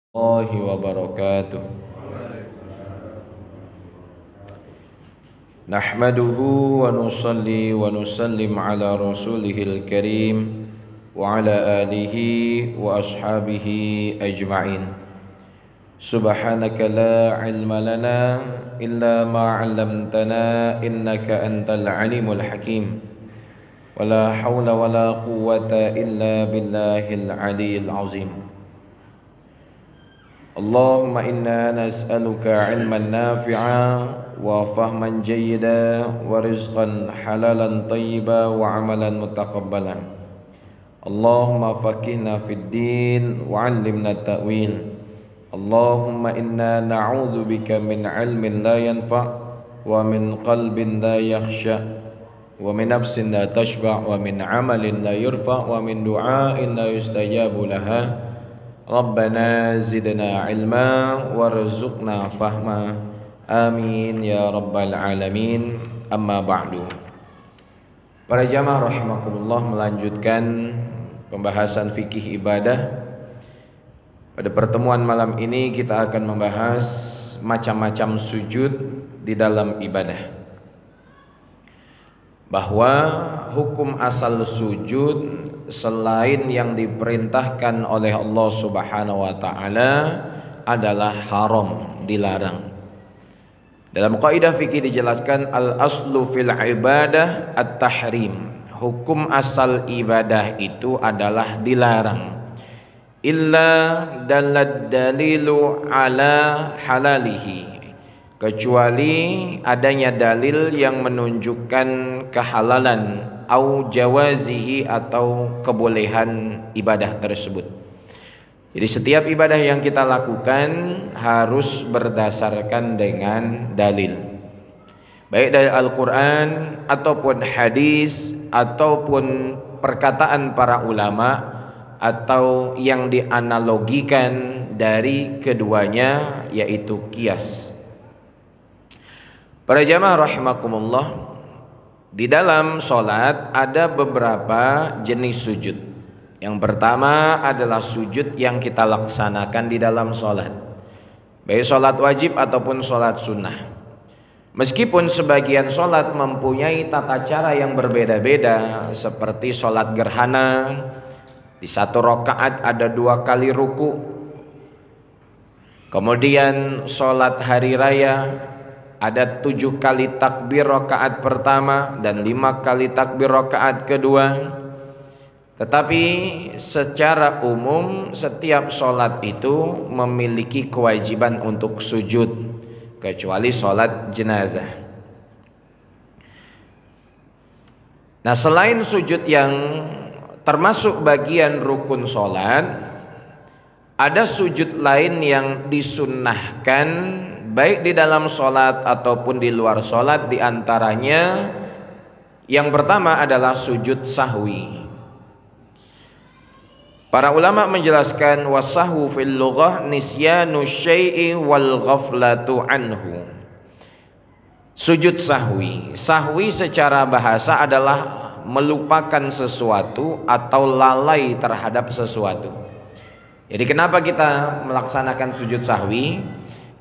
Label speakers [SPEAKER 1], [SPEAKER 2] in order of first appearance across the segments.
[SPEAKER 1] Warahmatullahi wabarakatuh. Nahmaduhu wa nusalli wa nusallim ala rasulihil karim wa ala alihi wa ashabihi ajma'in. Subhanaka la ilma lana illa ma 'allamtana innaka antal alimul hakim. Wala hawla wala quwwata illa billahil aliyyil azim. Allahumma inna nas'aluka ilman nafi'a wa fahman jayyida wa rizqan halalan tayyiba wa amalan mutaqabbalan. Allahumma faqihna fid din wa 'allimna ta'wil. Allahumma inna na'udzu bika min ilmin la yanfa' wa min qalbin la yakhsha wa min nafsin la tashba' wa min amalin la yurfa' wa min du'ain la yustajabu laha. Rabbana zidna ilma warzuqna fahma. Amin ya rabbal alamin. Amma ba'du. Para jamaah rahimakumullah, melanjutkan pembahasan fikih ibadah. Pada pertemuan malam ini kita akan membahas macam-macam sujud di dalam ibadah. Bahwa hukum asal sujud selain yang diperintahkan oleh Allah Subhanahu wa taala adalah haram, dilarang. Dalam kaidah fikih dijelaskan al-aslu fil ibadah at-tahrim. Hukum asal ibadah itu adalah dilarang. Illa dalad dalilu ala halalihi. Kecuali adanya dalil yang menunjukkan kehalalan au jawazihi atau kebolehan ibadah tersebut. Jadi setiap ibadah yang kita lakukan harus berdasarkan dengan dalil, baik dari Al-Quran ataupun hadis ataupun perkataan para ulama atau yang dianalogikan dari keduanya, yaitu qiyas. Para jamaah rahimakumullah, di dalam sholat ada beberapa jenis sujud. Yang pertama adalah sujud yang kita laksanakan di dalam sholat, baik sholat wajib ataupun sholat sunnah. Meskipun sebagian sholat mempunyai tata cara yang berbeda-beda, seperti sholat gerhana, di satu rakaat ada 2 kali ruku. Kemudian sholat hari raya ada 7 kali takbir rakaat pertama dan 5 kali takbir rakaat kedua. Tetapi secara umum setiap sholat itu memiliki kewajiban untuk sujud, kecuali sholat jenazah. Nah, selain sujud yang termasuk bagian rukun sholat, ada sujud lain yang disunnahkan baik di dalam sholat ataupun di luar sholat. Di antaranya yang pertama adalah sujud sahwi. Para ulama menjelaskan wasahwu fil lughah nisyanu syai'i wal ghaflatu anhu. Sujud sahwi, sahwi secara bahasa adalah melupakan sesuatu atau lalai terhadap sesuatu. Jadi kenapa kita melaksanakan sujud sahwi?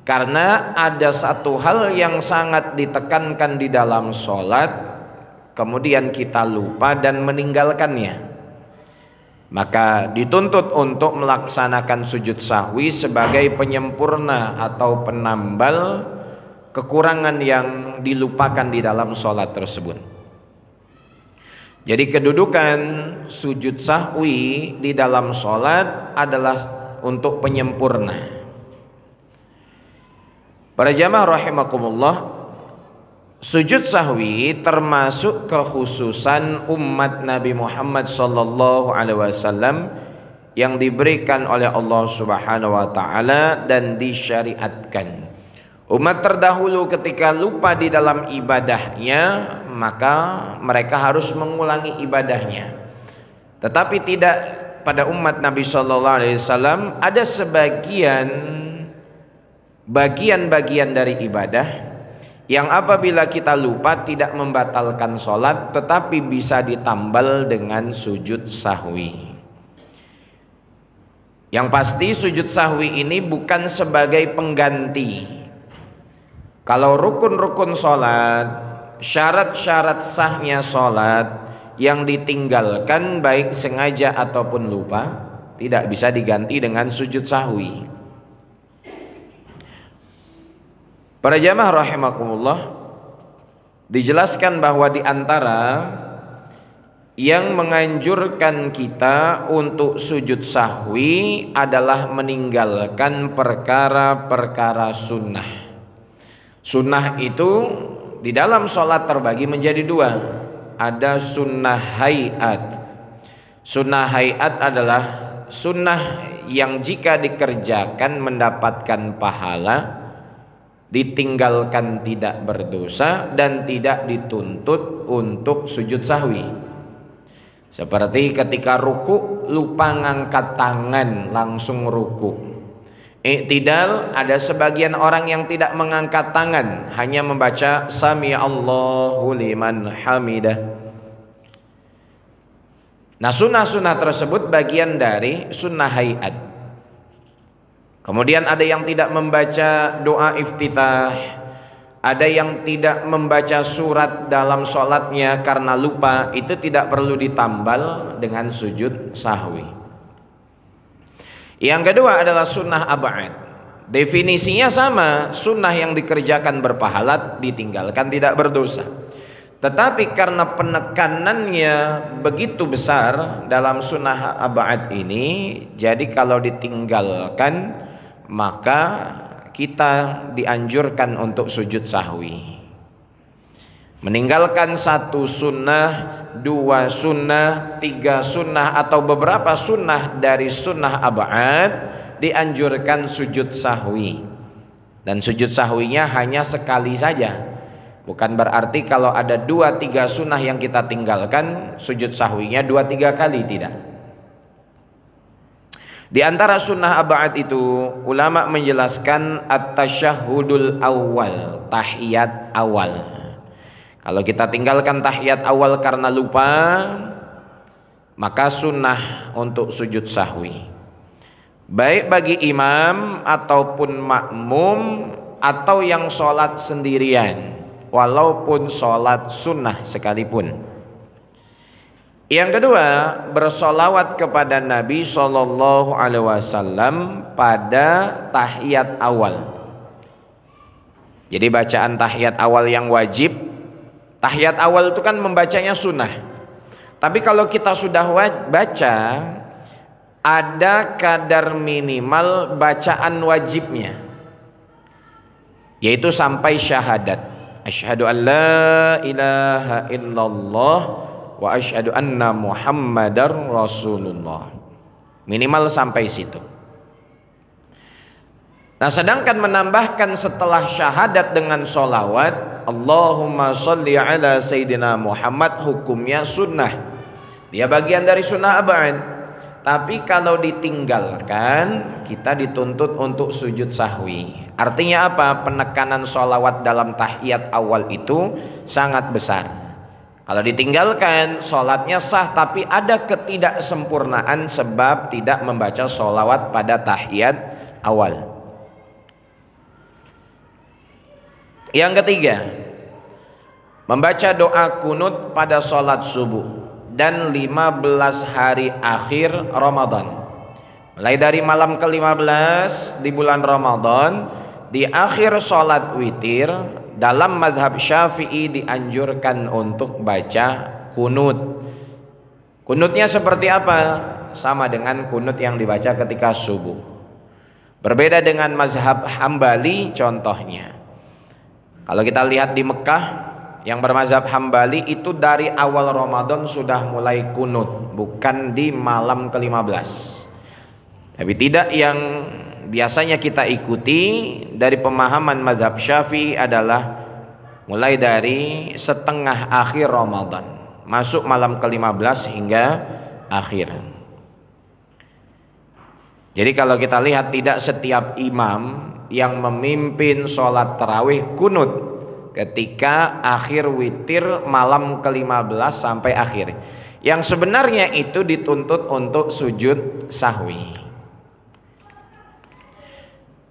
[SPEAKER 1] Karena ada satu hal yang sangat ditekankan di dalam sholat, kemudian kita lupa dan meninggalkannya. Maka dituntut untuk melaksanakan sujud sahwi sebagai penyempurna atau penambal kekurangan yang dilupakan di dalam sholat tersebut. Jadi kedudukan sujud sahwi di dalam sholat adalah untuk penyempurna. Para jamaah rahimakumullah, sujud sahwi termasuk kekhususan umat Nabi Muhammad sallallahu alaihi wasallam yang diberikan oleh Allah Subhanahu wa taala dan disyariatkan. Umat terdahulu ketika lupa di dalam ibadahnya, maka mereka harus mengulangi ibadahnya. Tetapi tidak pada umat Nabi sallallahu alaihi wasallam, ada bagian-bagian dari ibadah yang apabila kita lupa tidak membatalkan sholat, tetapi bisa ditambal dengan sujud sahwi. Yang pasti sujud sahwi ini bukan sebagai pengganti. Kalau rukun-rukun sholat, syarat-syarat sahnya sholat yang ditinggalkan baik sengaja ataupun lupa tidak bisa diganti dengan sujud sahwi. Para jamaah rahimakumullah, dijelaskan bahwa di antara yang menganjurkan kita untuk sujud sahwi adalah meninggalkan perkara-perkara sunnah. Sunnah itu di dalam sholat terbagi menjadi dua. Ada sunnah hayat. Sunnah hayat adalah sunnah yang jika dikerjakan mendapatkan pahala, ditinggalkan tidak berdosa, dan tidak dituntut untuk sujud sahwi. Seperti ketika ruku lupa ngangkat tangan langsung ruku. I'tidal, ada sebagian orang yang tidak mengangkat tangan, hanya membaca sami Allahu liman hamidah. Nah, sunnah-sunnah tersebut bagian dari sunnah hayat. Kemudian ada yang tidak membaca doa iftitah, ada yang tidak membaca surat dalam sholatnya karena lupa, itu tidak perlu ditambal dengan sujud sahwi. Yang kedua adalah sunnah ab'ad. Definisinya sama, sunnah yang dikerjakan berpahala, ditinggalkan tidak berdosa. Tetapi karena penekanannya begitu besar dalam sunnah ab'ad ini, jadi kalau ditinggalkan maka kita dianjurkan untuk sujud sahwi. Meninggalkan satu sunnah, dua sunnah, tiga sunnah, atau beberapa sunnah dari sunnah ab'ad dianjurkan sujud sahwi. Dan sujud sahwinya hanya sekali saja. Bukan berarti kalau ada dua tiga sunnah yang kita tinggalkan, sujud sahwinya dua tiga kali, tidak. Di antara sunnah ab'ad itu ulama menjelaskan at-tasyahhudul awal, tahiyat awal. Kalau kita tinggalkan tahiyat awal karena lupa, maka sunnah untuk sujud sahwi. Baik bagi imam ataupun makmum atau yang sholat sendirian, walaupun sholat sunnah sekalipun. Yang kedua, bersolawat kepada Nabi SAW pada tahiyat awal. Jadi bacaan tahiyat awal yang wajib. Tahiyat awal itu kan membacanya sunnah. Tapi kalau kita sudah baca, ada kadar minimal bacaan wajibnya, yaitu sampai syahadat. Asyhadu an la ilaha illallah wa asyhadu anna muhammadar rasulullah. Minimal sampai situ. Nah, sedangkan menambahkan setelah syahadat dengan sholawat Allahumma sholli ala sayyidina Muhammad, hukumnya sunnah. Dia bagian dari sunnah ab'ad. Tapi kalau ditinggalkan, kita dituntut untuk sujud sahwi. Artinya apa? Penekanan sholawat dalam tahiyat awal itu sangat besar. Kalau ditinggalkan, sholatnya sah, tapi ada ketidaksempurnaan sebab tidak membaca sholawat pada tahiyat awal. Yang ketiga, membaca doa kunut pada sholat subuh dan 15 hari akhir Ramadan. Mulai dari malam ke-15 di bulan Ramadan, di akhir sholat witir, dalam mazhab Syafi'i dianjurkan untuk baca kunut. Kunutnya seperti apa? Sama dengan kunut yang dibaca ketika subuh. Berbeda dengan mazhab Hambali contohnya. Kalau kita lihat di Mekah, yang bermazhab Hambali itu dari awal Ramadan sudah mulai kunut, bukan di malam ke-15. Tapi tidak, yang biasanya kita ikuti dari pemahaman mazhab Syafi'i adalah mulai dari setengah akhir Ramadan, masuk malam ke-15 hingga akhir. Jadi kalau kita lihat, tidak setiap imam yang memimpin sholat tarawih kunut ketika akhir witir malam ke-15 sampai akhir. Yang sebenarnya itu dituntut untuk sujud sahwi.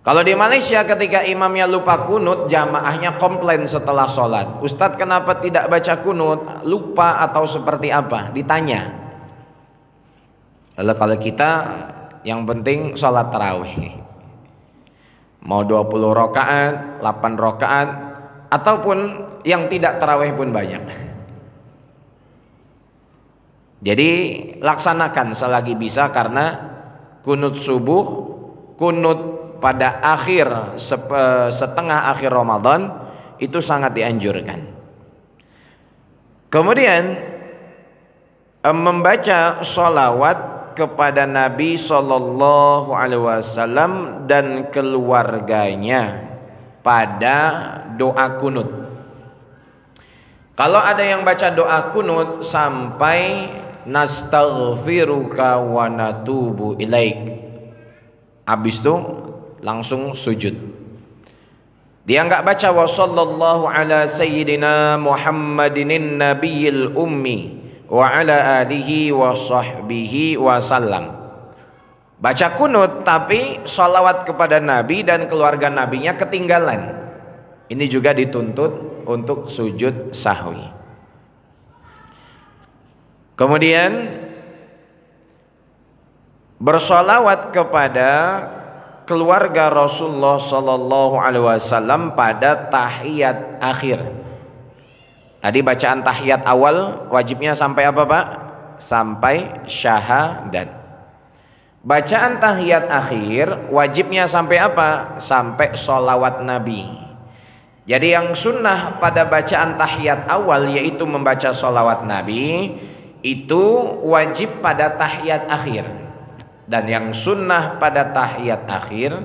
[SPEAKER 1] Kalau di Malaysia ketika imamnya lupa kunut, jamaahnya komplain setelah sholat, Ustadz kenapa tidak baca kunut, lupa atau seperti apa, ditanya. Lalu kalau kita yang penting sholat tarawih, mau 20 rakaat, 8 rakaat, ataupun yang tidak tarawih pun banyak. Jadi laksanakan selagi bisa, karena kunut subuh, kunut pada akhir setengah akhir Ramadan itu sangat dianjurkan. Kemudian membaca sholawat kepada Nabi Sallallahu Alaihi Wasallam dan keluarganya pada doa kunut. Kalau ada yang baca doa kunut sampai nastaghfiruka wa natubu ilaik, habis itu langsung sujud. Dia enggak baca wa sallallahu ala sayyidina Muhammadinin nabiyil ummi wa ala alihi wa sahbihi wa sallam. Baca kunut tapi sholawat kepada Nabi dan keluarga Nabinya ketinggalan. Ini juga dituntut untuk sujud sahwi. Kemudian bersolawat kepada keluarga Rasulullah Sallallahu Alaihi Wasallam pada tahiyat akhir. Tadi bacaan tahiyat awal wajibnya sampai apa Pak? Sampai syahadat. Bacaan tahiyat akhir wajibnya sampai apa? Sampai sholawat Nabi. Jadi yang sunnah pada bacaan tahiyat awal yaitu membaca sholawat Nabi, itu wajib pada tahiyat akhir. Dan yang sunnah pada tahiyat akhir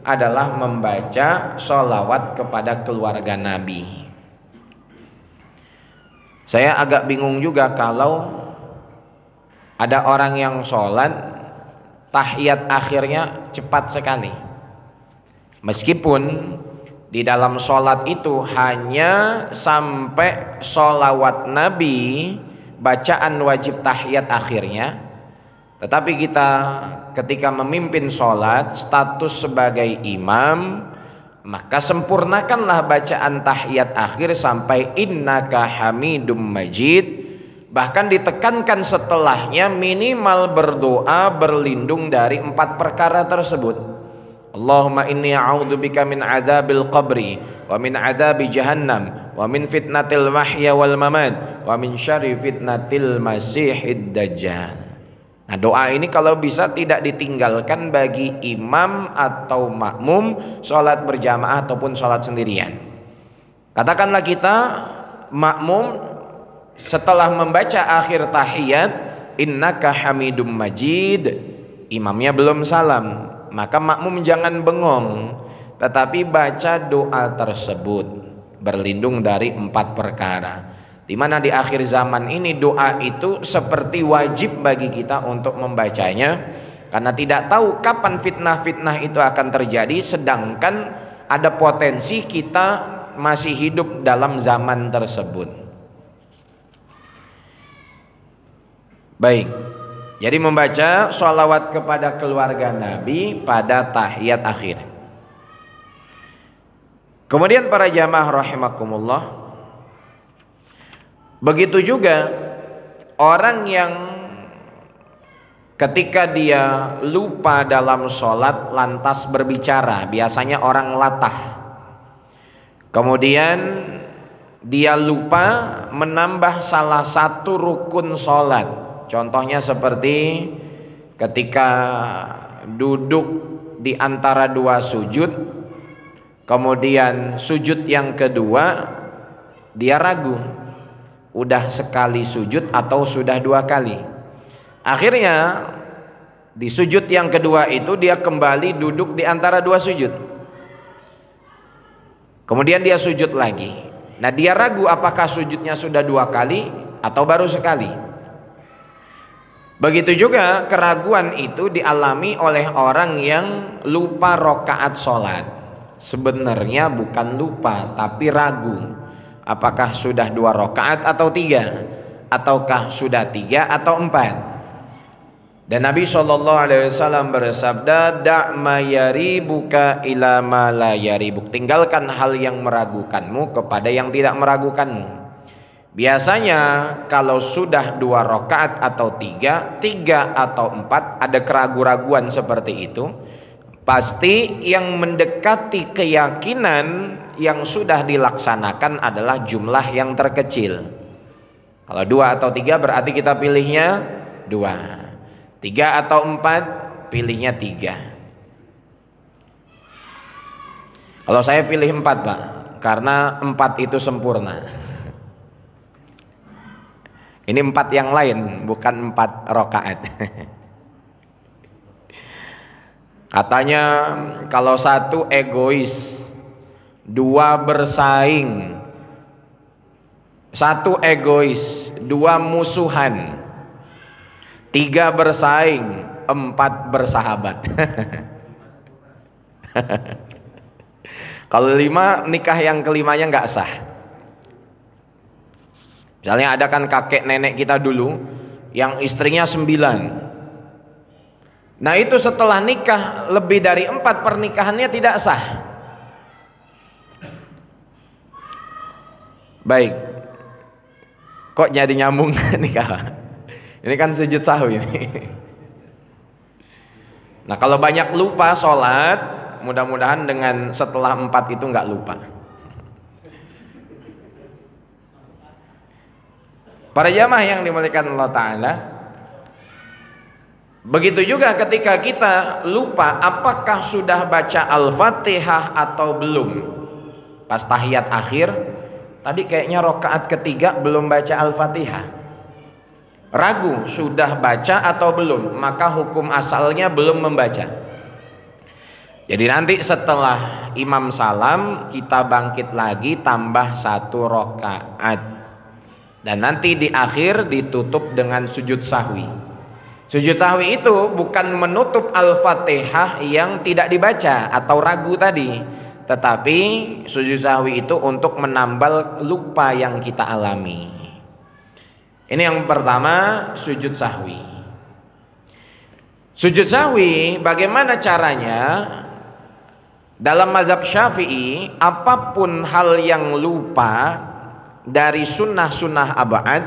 [SPEAKER 1] adalah membaca sholawat kepada keluarga Nabi. Saya agak bingung juga kalau ada orang yang sholat tahiyat akhirnya cepat sekali. Meskipun di dalam sholat itu hanya sampai sholawat Nabi, bacaan wajib tahiyat akhirnya. Tetapi kita ketika memimpin sholat status sebagai imam, maka sempurnakanlah bacaan tahiyat akhir sampai innaka hamidum majid. Bahkan ditekankan setelahnya minimal berdoa berlindung dari 4 perkara tersebut. Allahumma inni a'udzubika min adzabil qabri wa min adzabi jahannam wa min fitnatil mahya wal mamat wa min syarri fitnatil masihid dajjal. Nah, doa ini kalau bisa tidak ditinggalkan bagi imam atau makmum sholat berjamaah ataupun sholat sendirian. Katakanlah kita makmum setelah membaca akhir tahiyat innaka hamidum majid, imamnya belum salam, maka makmum jangan bengong, tetapi baca doa tersebut berlindung dari 4 perkara. Di mana di akhir zaman ini doa itu seperti wajib bagi kita untuk membacanya, karena tidak tahu kapan fitnah-fitnah itu akan terjadi, sedangkan ada potensi kita masih hidup dalam zaman tersebut. Baik, jadi membaca sholawat kepada keluarga Nabi pada tahiyat akhir. Kemudian para jamaah rahimakumullah, begitu juga orang yang ketika dia lupa dalam sholat lantas berbicara, biasanya orang latah. Kemudian dia lupa menambah salah satu rukun sholat. Contohnya seperti ketika duduk di antara 2 sujud, kemudian sujud yang kedua dia ragu, udah sekali sujud atau sudah 2 kali. Akhirnya di sujud yang kedua itu dia kembali duduk di antara 2 sujud. Kemudian dia sujud lagi. Nah, dia ragu apakah sujudnya sudah 2 kali atau baru sekali. Begitu juga keraguan itu dialami oleh orang yang lupa rakaat sholat. Sebenarnya bukan lupa tapi ragu. Apakah sudah 2 rakaat atau 3, ataukah sudah 3 atau 4. Dan Nabi SAW bersabda, "Da' ma yaribuka ila ma la yaribuk." Tinggalkan hal yang meragukanmu kepada yang tidak meragukanmu. Biasanya kalau sudah 2 rakaat atau 3 atau 4 ada keraguan-raguan seperti itu, pasti yang mendekati keyakinan yang sudah dilaksanakan adalah jumlah yang terkecil. Kalau 2 atau 3 berarti kita pilihnya 2. 3 atau 4 pilihnya 3. Kalau saya pilih 4 Pak, karena 4 itu sempurna. Ini 4 yang lain, bukan 4 rakaat. Katanya kalau 1 egois, 2 bersaing, 1 egois, 2 musuhan, 3 bersaing, 4 bersahabat. Kalau 5, nikah yang kelimanya nggak sah. Misalnya ada kan kakek nenek kita dulu yang istrinya 9. Nah itu setelah nikah lebih dari 4 pernikahannya tidak sah. Baik, kok jadi nyambung nikah? Ini kan sujud sahwi ini. Nah kalau banyak lupa sholat, mudah-mudahan dengan setelah 4 itu nggak lupa. Para jamaah yang dimuliakan Allah Ta'ala, begitu juga ketika kita lupa apakah sudah baca Al-Fatihah atau belum. Pas tahiyat akhir, tadi kayaknya rakaat ketiga belum baca Al-Fatihah. Ragu sudah baca atau belum, maka hukum asalnya belum membaca. Jadi nanti setelah imam salam kita bangkit lagi tambah 1 rakaat. Dan nanti di akhir ditutup dengan sujud sahwi. Sujud sahwi itu bukan menutup Al-Fatihah yang tidak dibaca atau ragu tadi, tetapi sujud sahwi itu untuk menambal lupa yang kita alami. Ini yang pertama, sujud sahwi. Sujud sahwi bagaimana caranya? Dalam mazhab Syafi'i, apapun hal yang lupa dari sunnah-sunnah abad,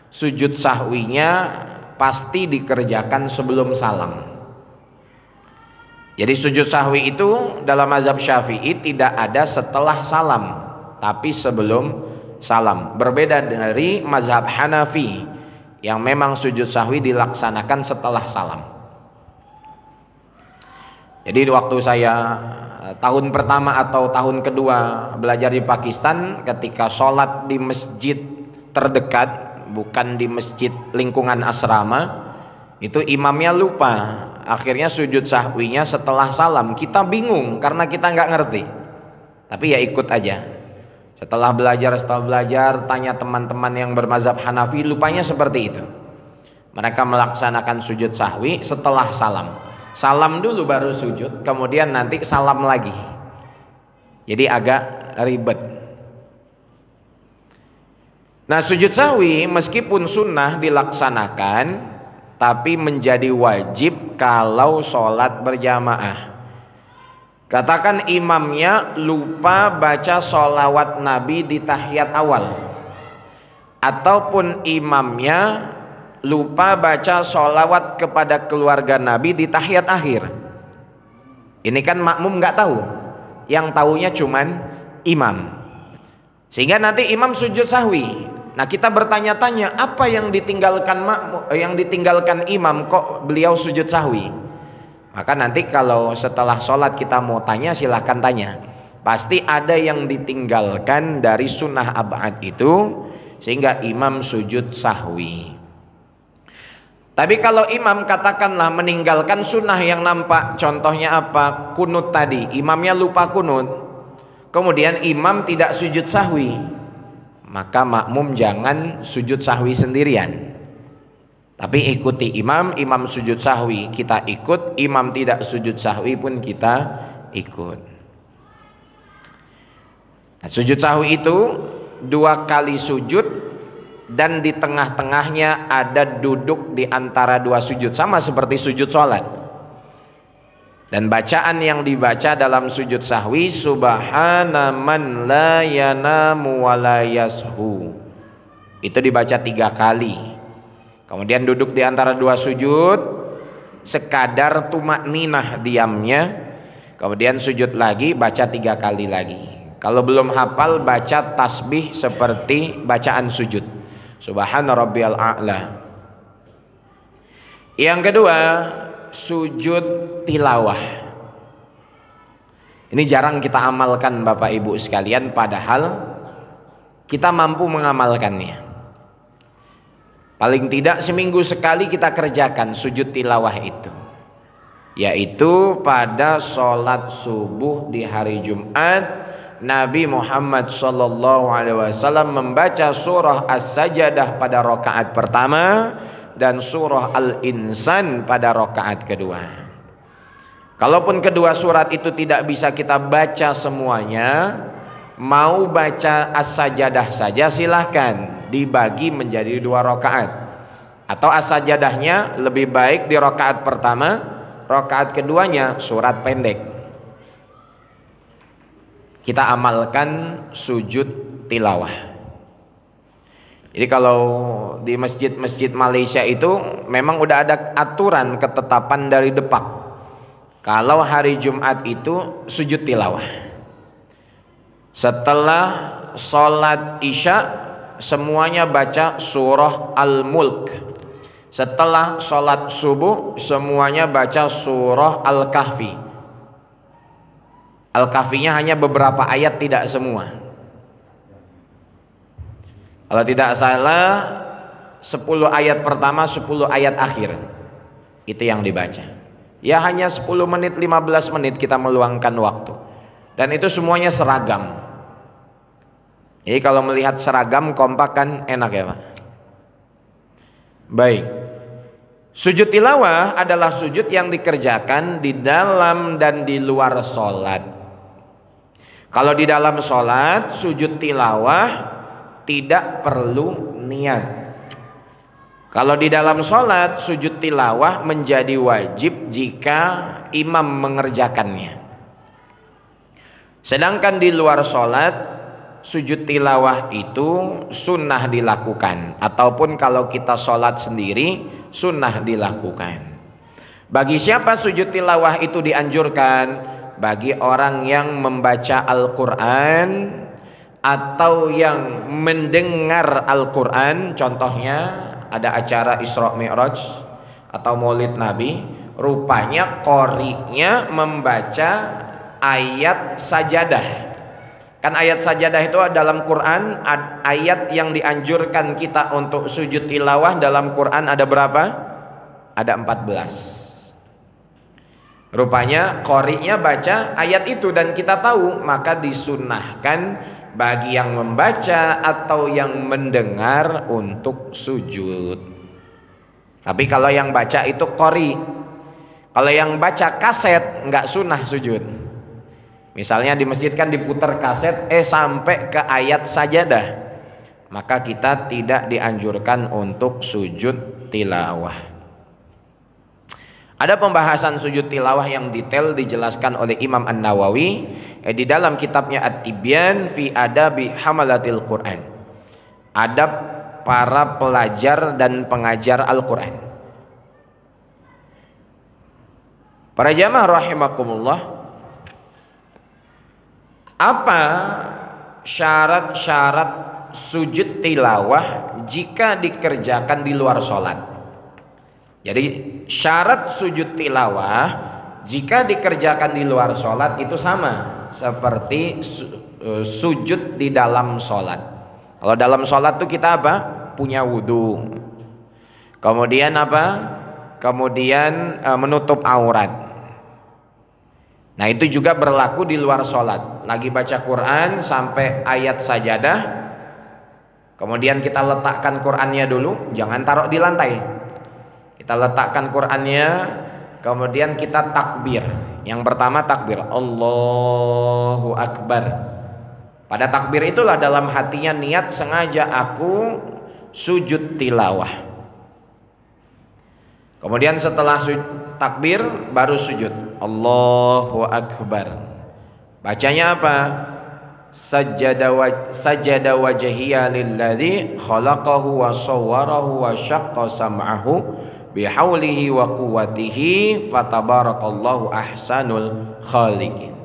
[SPEAKER 1] sujud sahwinya pasti dikerjakan sebelum salam. Jadi sujud sahwi itu dalam mazhab Syafi'i tidak ada setelah salam, tapi sebelum salam. Berbeda dari mazhab Hanafi yang memang sujud sahwi dilaksanakan setelah salam. Jadi waktu saya tahun pertama atau tahun kedua belajar di Pakistan, ketika sholat di masjid terdekat, bukan di masjid lingkungan asrama, itu imamnya lupa, akhirnya sujud sahwinya setelah salam. Kita bingung karena kita nggak ngerti, tapi ya ikut aja. Setelah belajar, tanya teman-teman yang bermazhab Hanafi, lupanya seperti itu. Mereka melaksanakan sujud sahwi setelah salam. Salam dulu baru sujud, kemudian nanti salam lagi. Jadi agak ribet. Nah sujud sahwi meskipun sunnah dilaksanakan, tapi menjadi wajib kalau sholat berjamaah. Katakan imamnya lupa baca sholawat Nabi di tahiyat awal, ataupun imamnya lupa baca sholawat kepada keluarga Nabi di tahiyat akhir. Ini kan makmum nggak tahu, yang tahunya cuman imam. Sehingga nanti imam sujud sahwi. Nah kita bertanya-tanya, apa yang ditinggalkan makmum, yang ditinggalkan imam kok beliau sujud sahwi? Maka nanti kalau setelah sholat kita mau tanya, silahkan tanya. Pasti ada yang ditinggalkan dari sunnah abad itu sehingga imam sujud sahwi. Tapi kalau imam katakanlah meninggalkan sunnah yang nampak, contohnya apa? Kunut tadi, imamnya lupa kunut, kemudian imam tidak sujud sahwi, maka makmum jangan sujud sahwi sendirian. Tapi ikuti imam, imam sujud sahwi kita ikut, imam tidak sujud sahwi pun kita ikut. Nah, sujud sahwi itu 2 kali sujud dan di tengah-tengahnya ada duduk di antara dua sujud, sama seperti sujud sholat. Dan bacaan yang dibaca dalam sujud sahwi, subhana man la yanamu wa la yashu, itu dibaca 3 kali. Kemudian duduk di antara dua sujud, sekadar tumakninah diamnya. Kemudian sujud lagi, baca 3 kali lagi. Kalau belum hafal, baca tasbih seperti bacaan sujud, subhana rabbiyal a'la. Yang kedua, sujud tilawah. Ini jarang kita amalkan Bapak Ibu sekalian, padahal kita mampu mengamalkannya. Paling tidak seminggu sekali kita kerjakan sujud tilawah itu, yaitu pada sholat subuh di hari Jumat. Nabi Muhammad SAW membaca surah As-Sajdah pada rakaat pertama dan surah Al-Insan pada rakaat kedua. Kalaupun kedua surat itu tidak bisa kita baca semuanya, mau baca As-Sajdah saja silahkan, dibagi menjadi 2 rakaat. Atau As-Sajdahnya lebih baik di rakaat pertama, rakaat keduanya surat pendek. Kita amalkan sujud tilawah. Jadi kalau di masjid-masjid Malaysia itu memang udah ada aturan ketetapan dari Depak. Kalau hari Jumat itu sujud tilawah. Setelah sholat Isya semuanya baca surah Al-Mulk. Setelah sholat subuh semuanya baca surah Al-Kahfi. Al-Kahfinya hanya beberapa ayat, tidak semua. Kalau tidak salah 10 ayat pertama, 10 ayat akhir, itu yang dibaca. Ya hanya 10 menit, 15 menit kita meluangkan waktu. Dan itu semuanya seragam. Jadi kalau melihat seragam kompak kan enak ya Pak. Baik. Sujud tilawah adalah sujud yang dikerjakan di dalam dan di luar sholat. Kalau di dalam sholat, sujud tilawah tidak perlu niat. Kalau di dalam sholat, sujud tilawah menjadi wajib jika imam mengerjakannya. Sedangkan di luar sholat, sujud tilawah itu sunnah dilakukan. Ataupun kalau kita sholat sendiri, sunnah dilakukan. Bagi siapa sujud tilawah itu dianjurkan? Bagi orang yang membaca Al-Quran atau yang mendengar Al-Quran. Contohnya ada acara Isra Mi'raj atau Maulid Nabi, rupanya qori'nya membaca ayat sajadah. Kan ayat sajadah itu dalam Quran, ayat yang dianjurkan kita untuk sujud tilawah dalam Quran ada berapa? Ada 14. Rupanya qori'nya baca ayat itu dan kita tahu, maka disunnahkan bagi yang membaca atau yang mendengar untuk sujud. Tapi kalau yang baca itu qori, kalau yang baca kaset nggak sunnah sujud. Misalnya di masjid kan diputar kaset sampai ke ayat sajadah, maka kita tidak dianjurkan untuk sujud tilawah. Ada pembahasan sujud tilawah yang detail dijelaskan oleh Imam An-Nawawi di dalam kitabnya At-Tibyan fi Adabi Hamalatil Quran. Adab para pelajar dan pengajar Al-Quran. Para jamaah rahimakumullah, apa syarat-syarat sujud tilawah jika dikerjakan di luar sholat? Jadi syarat sujud tilawah jika dikerjakan di luar sholat itu sama seperti sujud di dalam sholat. Kalau dalam sholat tuh kita apa? Punya wudhu. Kemudian apa? Kemudian menutup aurat. Nah itu juga berlaku di luar sholat. Lagi baca Quran sampai ayat sajadah, kemudian kita letakkan Qurannya dulu, jangan taruh di lantai. Kita letakkan Qurannya, kemudian kita takbir. Yang pertama takbir Allahu Akbar. Pada takbir itulah dalam hatinya niat sengaja aku sujud tilawah. Kemudian setelah takbir baru sujud. Allahu Akbar. Bacanya apa? Sajada wajhiya lilladzi khalaqahu wa sawwarahu wa syaqqa sam'ahu bihaulihi wa quwwatihi fatabarakallahu ahsanul khaliqin.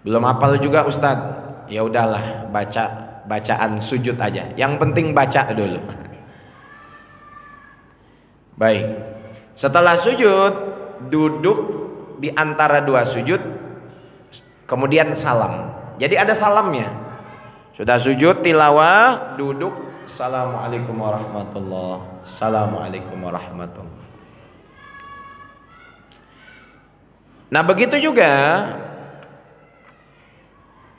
[SPEAKER 1] Belum hafal juga Ustadz? Ya udahlah, bacaan sujud aja. Yang penting baca dulu. Baik. Setelah sujud, duduk di antara dua sujud, kemudian salam. Jadi ada salamnya. Sudah sujud tilawah, duduk, assalamualaikum warahmatullahi, assalamualaikum warahmatullahi. Nah begitu juga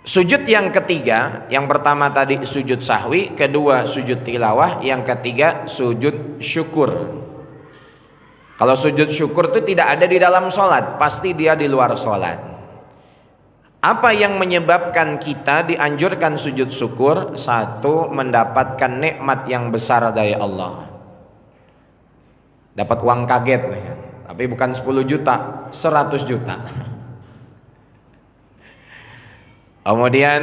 [SPEAKER 1] sujud yang ketiga. Yang pertama tadi sujud sahwi, kedua sujud tilawah, yang ketiga sujud syukur. Kalau sujud syukur itu tidak ada di dalam sholat, pasti dia di luar sholat. Apa yang menyebabkan kita dianjurkan sujud syukur? Satu, mendapatkan nikmat yang besar dari Allah. Dapat uang kaget, tapi bukan 10 juta, 100 juta. Kemudian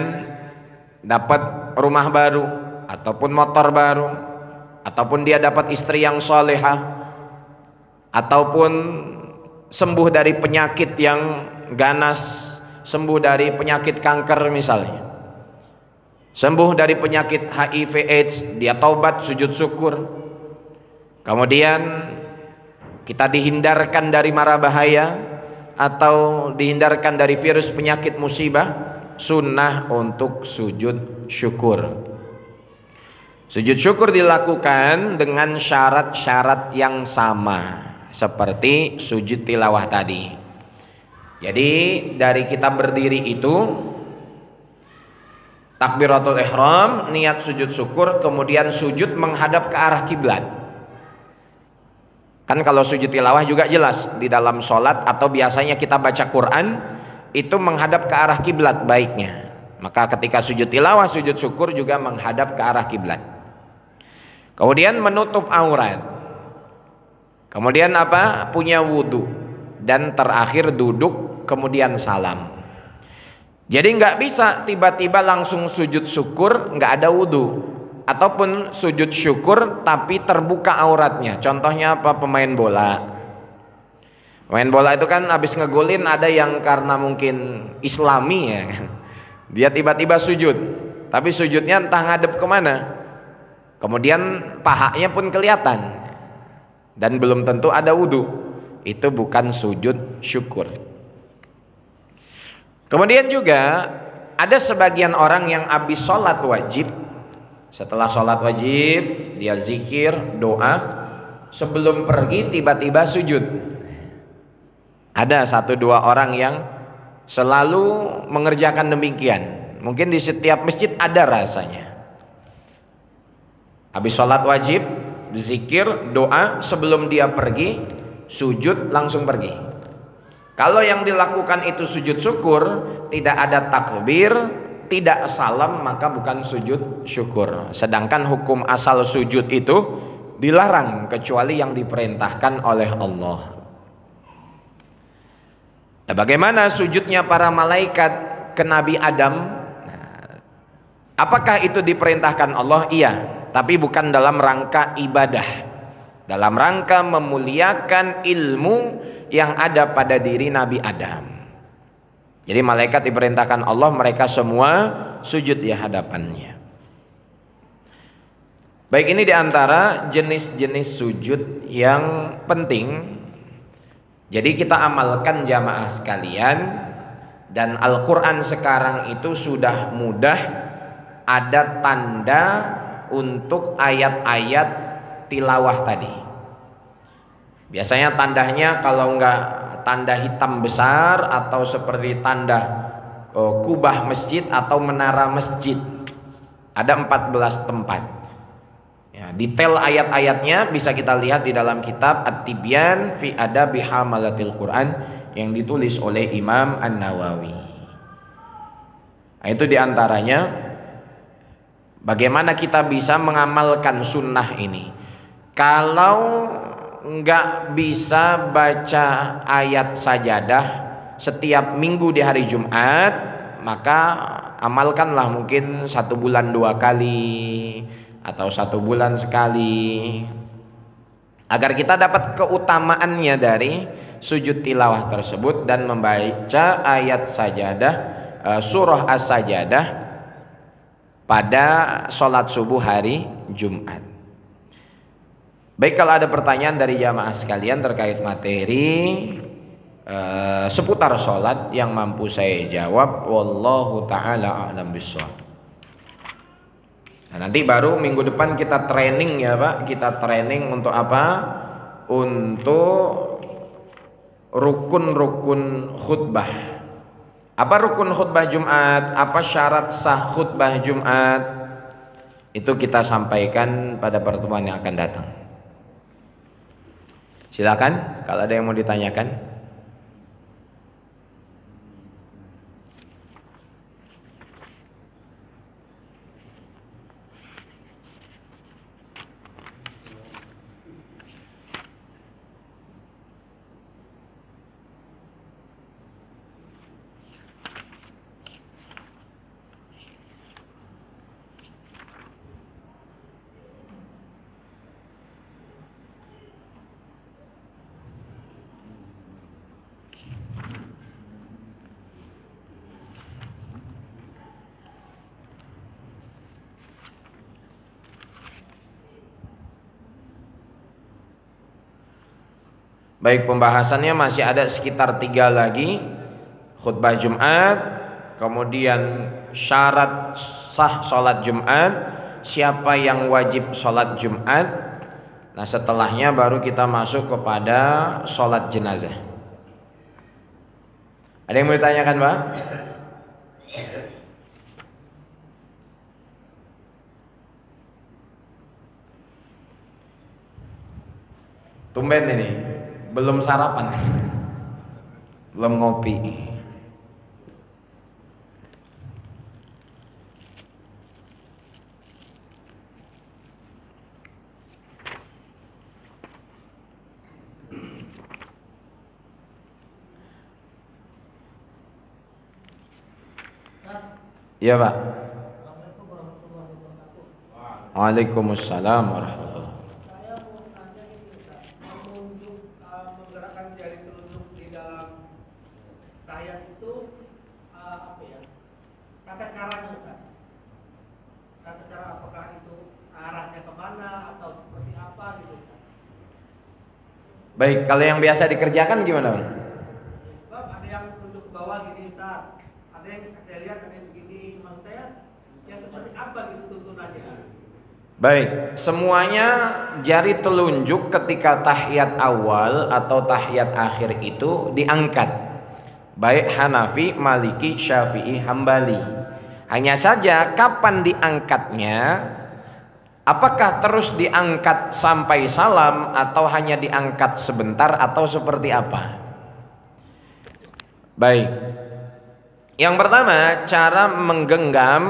[SPEAKER 1] dapat rumah baru, ataupun motor baru, ataupun dia dapat istri yang solehah, ataupun sembuh dari penyakit yang ganas, sembuh dari penyakit kanker misalnya, sembuh dari penyakit HIV AIDS, dia taubat sujud syukur. Kemudian kita dihindarkan dari mara bahaya atau dihindarkan dari virus penyakit musibah, sunnah untuk sujud syukur. Sujud syukur dilakukan dengan syarat-syarat yang sama seperti sujud tilawah tadi. Jadi dari kita berdiri itu takbiratul ihram, niat sujud syukur, kemudian sujud menghadap ke arah kiblat. Kan kalau sujud tilawah juga jelas di dalam sholat atau biasanya kita baca Quran itu menghadap ke arah kiblat baiknya. Maka ketika sujud tilawah, sujud syukur juga menghadap ke arah kiblat. Kemudian menutup aurat. Kemudian apa? Punya wudhu. Dan terakhir duduk, kemudian salam. Jadi nggak bisa tiba-tiba langsung sujud syukur nggak ada wudhu, ataupun sujud syukur tapi terbuka auratnya. Contohnya apa? Pemain bola. Pemain bola itu kan habis ngegolin, ada yang karena mungkin Islami ya kan, dia tiba-tiba sujud, tapi sujudnya entah ngadep kemana, kemudian pahanya pun kelihatan dan belum tentu ada wudhu. Itu bukan sujud syukur. Kemudian juga ada sebagian orang yang habis sholat wajib, setelah sholat wajib dia zikir, doa, sebelum pergi tiba-tiba sujud. Ada 1-2 orang yang selalu mengerjakan demikian. Mungkin di setiap masjid ada rasanya. Habis sholat wajib, zikir, doa, sebelum dia pergi sujud langsung pergi. Kalau yang dilakukan itu sujud syukur, tidak ada takbir, tidak salam, maka bukan sujud syukur. Sedangkan hukum asal sujud itu dilarang kecuali yang diperintahkan oleh Allah. Nah, bagaimana sujudnya para malaikat ke Nabi Adam? Nah, apakah itu diperintahkan Allah? Iya, tapi bukan dalam rangka ibadah, dalam rangka memuliakan ilmu yang ada pada diri Nabi Adam. Jadi malaikat diperintahkan Allah, mereka semua sujud di hadapannya. Baik, ini diantara jenis-jenis sujud yang penting. Jadi kita amalkan jamaah sekalian. Dan Al-Quran sekarang itu sudah mudah, ada tanda untuk ayat-ayat tilawah tadi. Biasanya tandanya kalau enggak tanda hitam besar atau seperti tanda kubah masjid atau menara masjid, ada 14 tempat ya, detail ayat-ayatnya bisa kita lihat di dalam kitab At-Tibyan fi Adabi Hamalatil Quran yang ditulis oleh Imam An-Nawawi. Nah, itu diantaranya Bagaimana kita bisa mengamalkan sunnah ini? Kalau nggak bisa baca ayat sajadah setiap minggu di hari Jumat, maka amalkanlah mungkin 1 bulan 2 kali atau 1 bulan sekali, agar kita dapat keutamaannya dari sujud tilawah tersebut dan membaca ayat sajadah, surah as-sajadah pada sholat subuh hari Jumat. Baik, kalau ada pertanyaan dari jamaah sekalian terkait materi seputar sholat yang mampu saya jawab, wallahu ta'ala a'lam bishawab. Nah, nanti baru minggu depan kita training ya Pak. Kita training untuk apa? Untuk rukun-rukun khutbah. Apa rukun khutbah Jumat? Apa syarat sah khutbah Jumat? Itu kita sampaikan pada pertemuan yang akan datang. Silakan kalau ada yang mau ditanyakan. Baik, pembahasannya masih ada sekitar 3 lagi. Khutbah Jumat, kemudian syarat sah sholat Jumat, siapa yang wajib sholat Jumat. Nah, setelahnya baru kita masuk kepada sholat jenazah. Ada yang mau ditanyakan, Pak? Tumben ini, belum sarapan, belum ngopi. Iya Pak. Waalaikumsalam warahmatullahi. Baik, kalau yang biasa dikerjakan gimana, Bang?
[SPEAKER 2] Ada yang tunduk ke bawah gini, Ustaz. Ada yang saya lihat ada yang begini. Maksud saya ya seperti apa gitu tuntunannya?
[SPEAKER 1] Baik, semuanya jari telunjuk ketika tahiyat awal atau tahiyat akhir itu diangkat. Baik Hanafi, Maliki, Syafi'i, Hambali. Hanya saja kapan diangkatnya? Apakah terus diangkat sampai salam atau hanya diangkat sebentar atau seperti apa? Baik. Yang pertama, cara menggenggam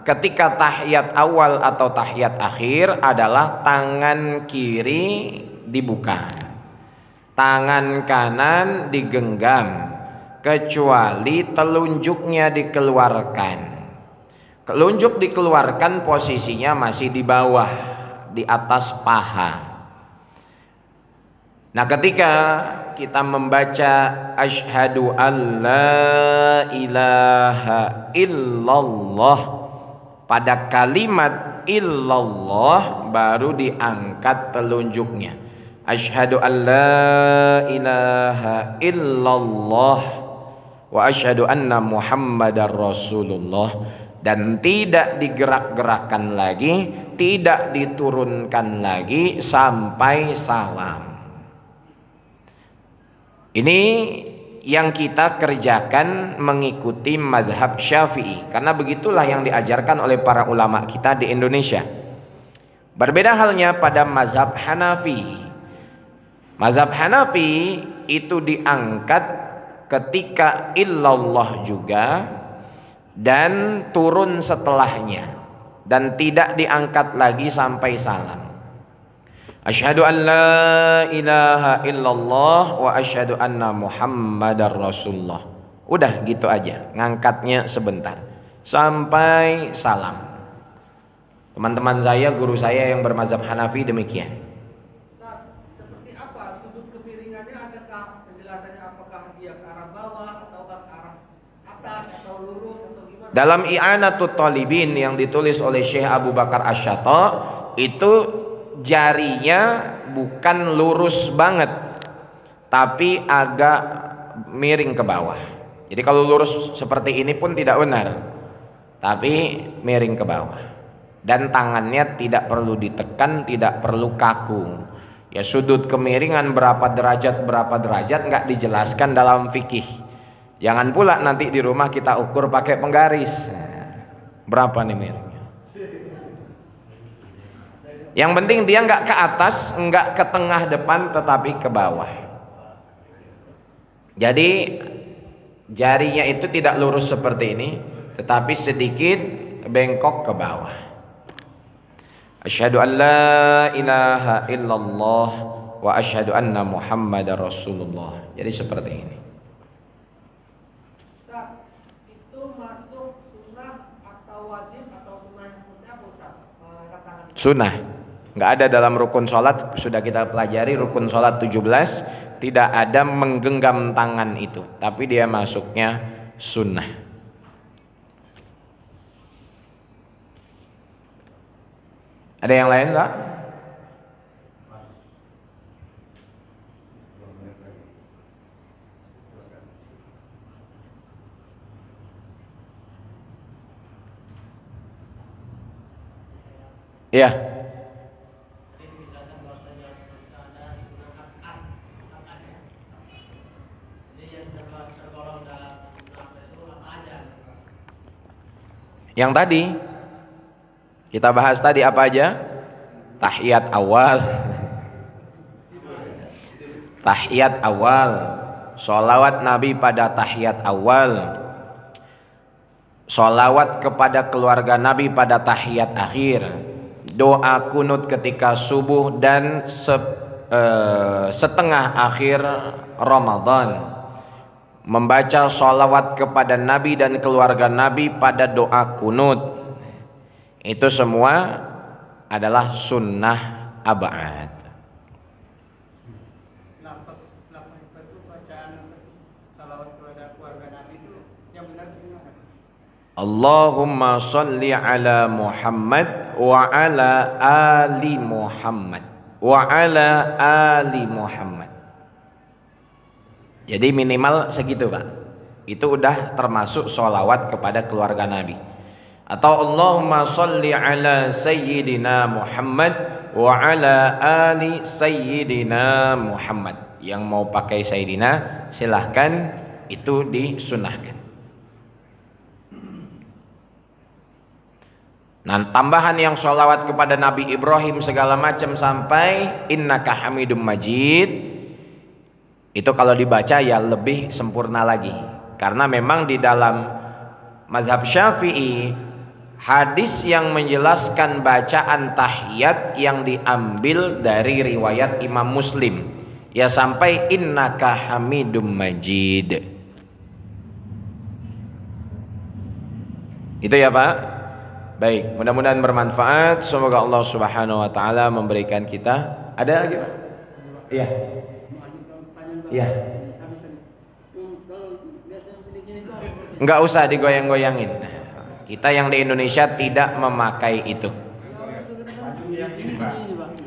[SPEAKER 1] ketika tahiyat awal atau tahiyat akhir adalah tangan kiri dibuka, tangan kanan digenggam, kecuali telunjuknya dikeluarkan. Telunjuk dikeluarkan posisinya masih di bawah, di atas paha. Nah, ketika kita membaca asyhadu alla ilaha illallah, pada kalimat illallah baru diangkat telunjuknya. Asyhadu alla ilaha illallah wa asyhadu anna muhammadar rasulullah. Dan tidak digerak-gerakkan lagi, tidak diturunkan lagi sampai salam. Ini yang kita kerjakan mengikuti mazhab Syafi'i, karena begitulah yang diajarkan oleh para ulama kita di Indonesia. Berbeda halnya pada mazhab Hanafi. Mazhab Hanafi itu diangkat ketika illallah juga dan turun setelahnya. dan tidak diangkat lagi sampai salam. Asyhadu an la ilaha illallah wa asyhadu anna Muhammadar Rasulullah. Udah gitu aja, ngangkatnya sebentar sampai salam. Teman-teman saya, guru saya yang bermazhab Hanafi demikian.
[SPEAKER 2] Nah, seperti apa sudut kemiringannya? Adakah penjelasannya, apakah dia ke arah bawah atau ke arah atas atau lurus atau gimana?
[SPEAKER 1] Dalam I'anatut Talibin yang ditulis oleh Syekh Abu Bakar Asy-Syatta, itu jarinya bukan lurus banget, tapi agak miring ke bawah. Jadi kalau lurus seperti ini pun tidak benar, tapi miring ke bawah. Dan tangannya tidak perlu ditekan, tidak perlu kaku. Ya sudut kemiringan berapa derajat nggak dijelaskan dalam fikih. Jangan pula nanti di rumah kita ukur pakai penggaris. Berapa nih miringnya? Yang penting dia nggak ke atas, nggak ke tengah depan, tetapi ke bawah. Jadi jarinya itu tidak lurus seperti ini, tetapi sedikit bengkok ke bawah. Asyhadu an la ilaha illallah wa asyhadu anna Muhammadar Rasulullah. Jadi seperti ini.
[SPEAKER 2] Ustaz, itu masuk sunnah atau wajib atau sunnah yang seperti apa Ustaz? Mengangkat tangan.
[SPEAKER 1] Sunnah. Nggak ada dalam rukun sholat, sudah kita pelajari rukun sholat 17, tidak ada menggenggam tangan itu, tapi dia masuknya sunnah. Ada yang lain nggak? Iya. Yang tadi kita bahas tadi apa aja? Tahiyat awal, tahiyat awal, sholawat Nabi pada tahiyat awal, sholawat kepada keluarga Nabi pada tahiyat akhir, doa kunut ketika subuh dan setengah akhir Ramadan, membaca sholawat kepada Nabi dan keluarga Nabi pada doa kunut. Itu semua adalah sunnah ab'ad. Allahumma salli ala Muhammad wa ala ali Muhammad wa ala ali Muhammad. Jadi minimal segitu Pak. Itu udah termasuk sholawat kepada keluarga Nabi. Atau Allahumma salli ala Sayyidina Muhammad wa ala ali Sayyidina Muhammad. Yang mau pakai Sayyidina silahkan, itu disunahkan. Nah, tambahan yang sholawat kepada Nabi Ibrahim segala macam sampai innaka hamidum majid, itu kalau dibaca ya lebih sempurna lagi. Karena memang di dalam mazhab Syafi'i hadis yang menjelaskan bacaan tahiyat yang diambil dari riwayat Imam Muslim, ya sampai innaka hamidum majid. Itu ya Pak. Baik, mudah-mudahan bermanfaat. Semoga Allah Subhanahu wa taala memberikan kita. Ada lagi Pak? Iya. Iya. Enggak usah digoyang-goyangin. Kita yang di Indonesia tidak memakai itu.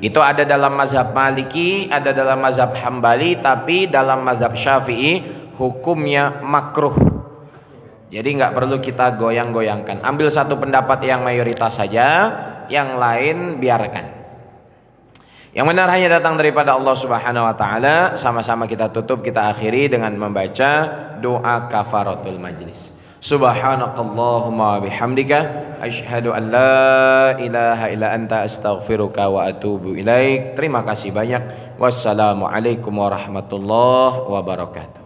[SPEAKER 1] Itu ada dalam mazhab Maliki, ada dalam mazhab Hambali, tapi dalam mazhab Syafi'i hukumnya makruh. Jadi nggak perlu kita goyang-goyangkan. Ambil satu pendapat yang mayoritas saja, yang lain biarkan. Yang benar hanya datang daripada Allah Subhanahu wa taala. Sama-sama kita tutup, kita akhiri dengan membaca doa kafaratul majlis. Subhanakallahumma bihamdika asyhadu an la ilaha illa anta astaghfiruka wa atubu ilaik. Terima kasih banyak. Wassalamualaikum warahmatullahi wabarakatuh.